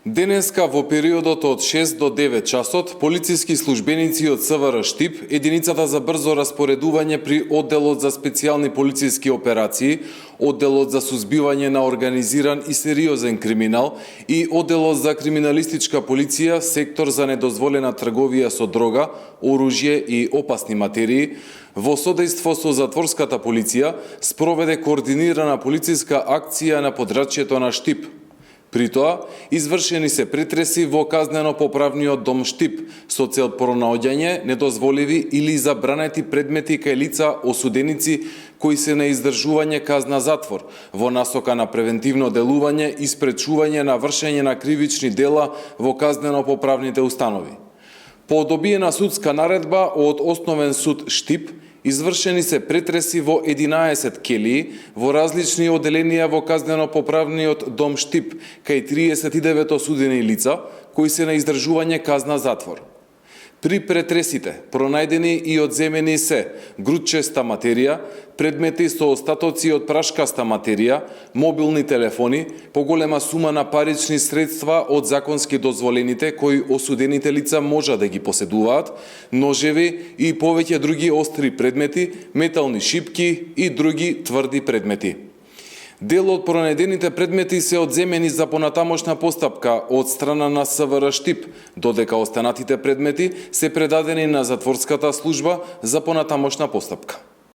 Денеска во периодот од 6 до 9 часот, полициски службеници од СВР Штип, единицата за брзо распоредување при одделот за специјални полициски операции, одделот за сузбивање на организиран и сериозен криминал и одделот за криминалистичка полиција, сектор за недозволена трговија со дрога, оружје и опасни материи, во содејство со затворската полиција, спроведе координирана полициска акција на подрачјето на Штип. При тоа, извршени се претреси во казнено-поправниот дом Штип со цел пронаоѓање недозволиви или забранети предмети кај лица осуденици кои се на издржување казна затвор, во насока на превентивно делување и спречување на вршење на кривични дела во казнено-поправните установи. По добиена судска наредба од Основен суд Штип, извршени се претреси во 11 келии во различни оделенија во казнено-поправниот дом Штип, кај 39 осудени лица кои се на издржување казна затвор. При претресите пронајдени и одземени се грудчеста материја, предмети со остатоци од прашкаста материја, мобилни телефони, поголема сума на парични средства од законски дозволените кои осудените лица можа да ги поседуваат, ножеви и повеќе други остри предмети, метални шипки и други тврди предмети. Дел од пронајдените предмети се одземени за понатамошна постапка од страна на СВР Штип, додека останатите предмети се предадени на затворската служба за понатамошна постапка.